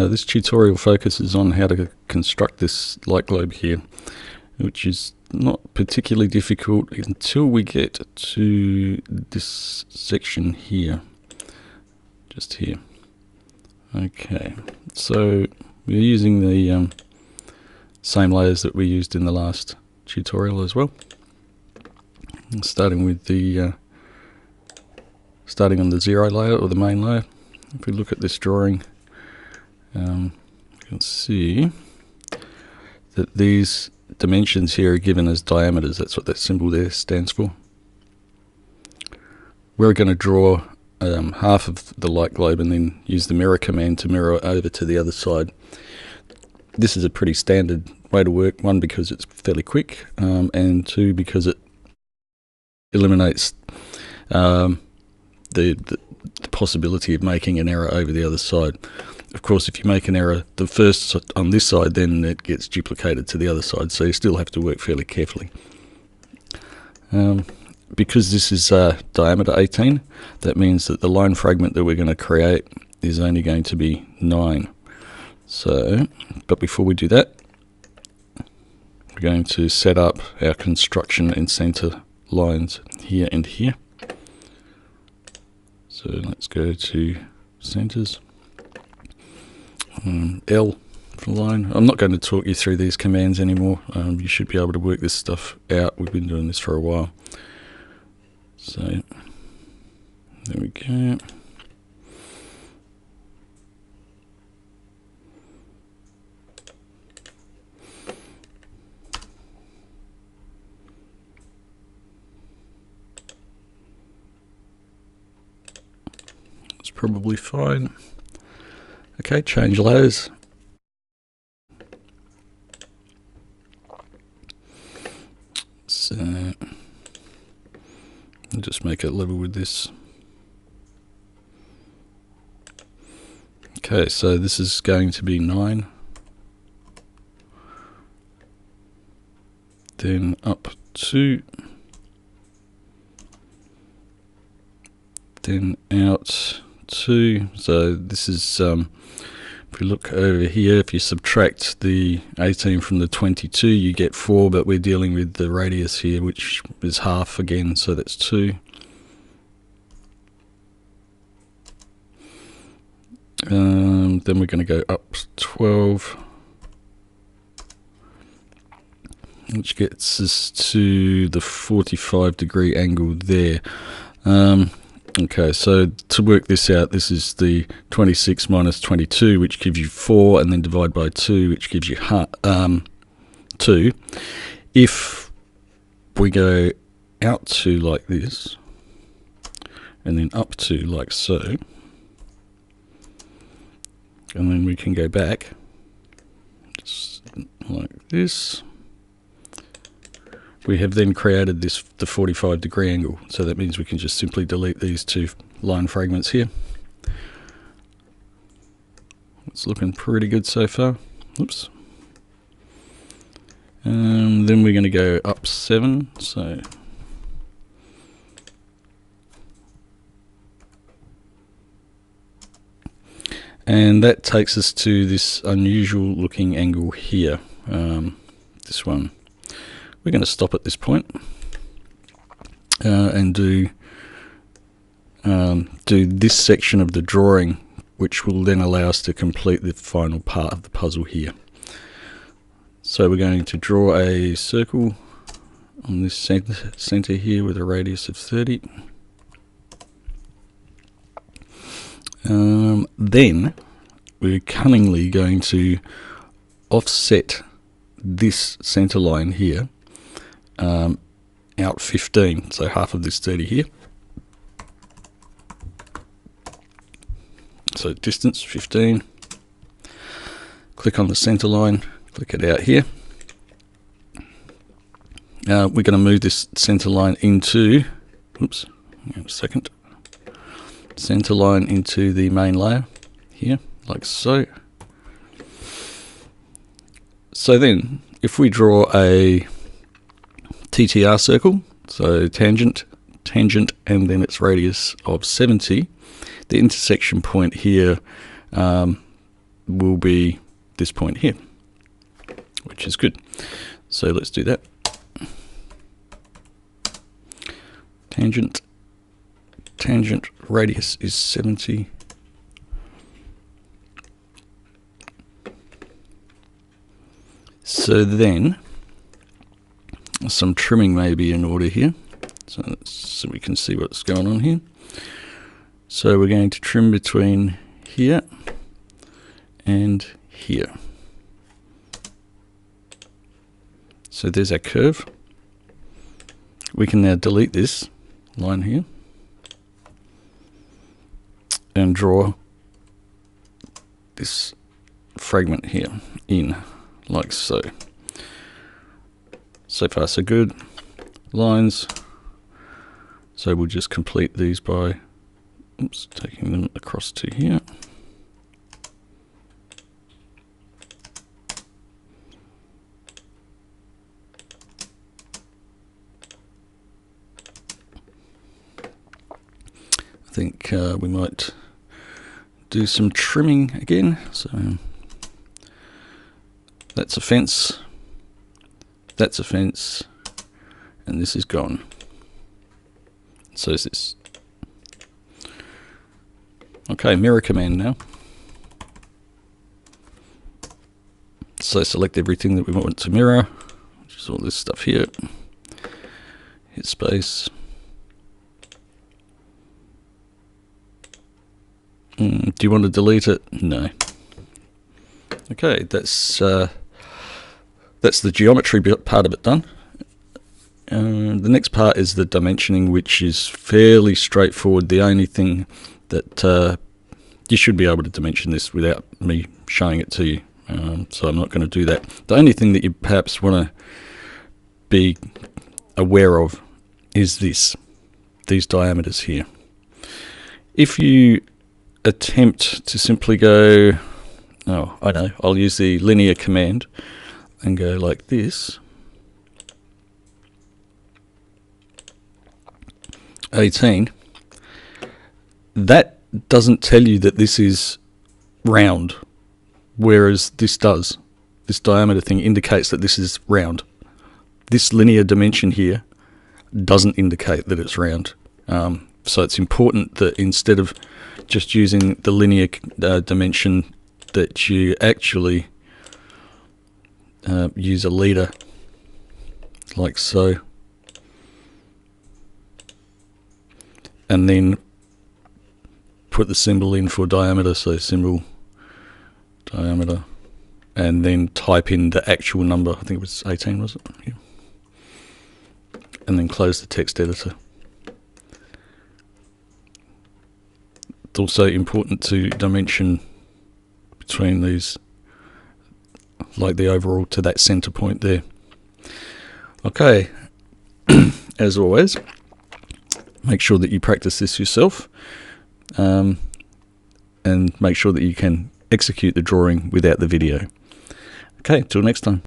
This tutorial focuses on how to construct this light globe here, which is not particularly difficult until we get to this section here, just here. Okay, so we're using the same layers that we used in the last tutorial as well. Starting with the starting on the 0 layer, or the main layer. If we look at this drawing, you can see that these dimensions here are given as diameters. That's what that symbol there stands for. We're going to draw half of the light globe and then use the mirror command to mirror over to the other side. This is a pretty standard way to work, one because it's fairly quick, and two because it eliminates the possibility of making an error over the other side. Of course, if you make an error the first on this side, then it gets duplicated to the other side, so you still have to work fairly carefully. Because this is diameter 18, that means that the line fragment that we're going to create is only going to be 9. So, but before we do that, we're going to set up our construction and center lines here and here. So let's go to centers. L for line. I'm not going to talk you through these commands anymore. You should be able to work this stuff out. We've been doing this for a while. So there we go. It's probably fine. Okay, change layers. So I'll just make it level with this. Okay, so this is going to be 9. Then up 2. Then out 2. So this is if we look over here, if you subtract the 18 from the 22, you get 4, but we're dealing with the radius here, which is half again, so that's 2. Then we're going to go up 12, which gets us to the 45-degree angle there. Okay, so to work this out, this is the 26 minus 22, which gives you 4, and then divide by 2, which gives you 2. If we go out to like this, and then up to like so, and then we can go back, just like this. We have then created the 45-degree angle, so that means we can just simply delete these two line fragments here. It's looking pretty good so far. Oops. Then we're going to go up 7, so and that takes us to this unusual looking angle here, this one. We're going to stop at this point and do this section of the drawing, which will then allow us to complete the final part of the puzzle here. So we're going to draw a circle on this center here with a radius of 30. Then we're cunningly going to offset this center line here out 15, so half of this 30 here. So distance 15. Click on the center line, click it out here. We're going to move this center line into, oops, hang on a second, center line into the main layer here, like so. So then, if we draw a TTR circle, so tangent, and then its radius of 70, the intersection point here will be this point here, which is good. So let's do that. Tangent radius is 70. So then some trimming may be in order here, so we can see what's going on here. So we're going to trim between here and here. So there's our curve. We can now delete this line here and draw this fragment here in, like so. So far so good. Lines. So we'll just complete these by taking them across to here. I think we might do some trimming again. So that's a fence, that's a fence, and this is gone. So is this. Okay, mirror command now. So select everything that we want to mirror, which is all this stuff here. Hit space. Do you want to delete it? No. Okay, that's the geometry part of it done. The next part is the dimensioning, which is fairly straightforward. The only thing that you should be able to dimension this without me showing it to you, so I'm not going to do that. The only thing that you perhaps want to be aware of is these diameters here. If you attempt to simply go, oh, I know, I'll use the linear command and go like this, 18, that doesn't tell you that this is round, whereas this does. This diameter thing indicates that this is round. This linear dimension here doesn't indicate that it's round. So it's important that instead of just using the linear dimension, that you actually use a leader, like so, and then put the symbol in for diameter, so symbol, diameter, and then type in the actual number. I think it was 18, was it? Yeah. And then close the text editor. It's also important to dimension between these, like the overall to that center point there. Okay, as always, make sure that you practice this yourself, and make sure that you can execute the drawing without the video. Okay, till next time.